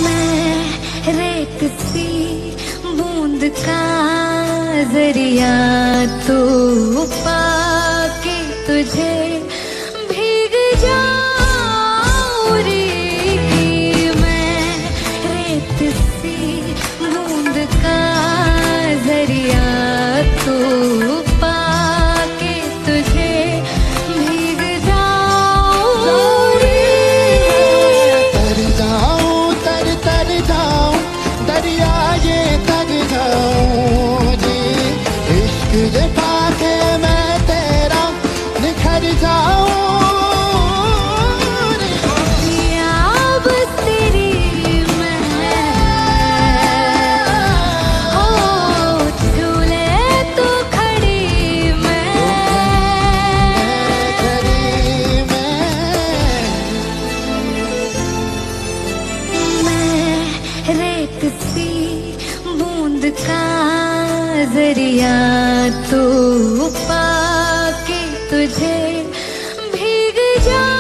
मैं रेत सी बूंद का जरिया तू पाके तुझे भीग जाऊं रे। मैं रेत सी बूंद का जरिया तू पाके तुझे भीग जाऊं रे। तर जाऊं तर जाऊं दरिया ये थक जाऊं रे। इश्क जता के मैं तेरा निखर जाऊं रे। याब तेरी मैं हो झूले तो खड़ी मैं। मैं रेत सी बूंद का जरिया तू पाके तुझे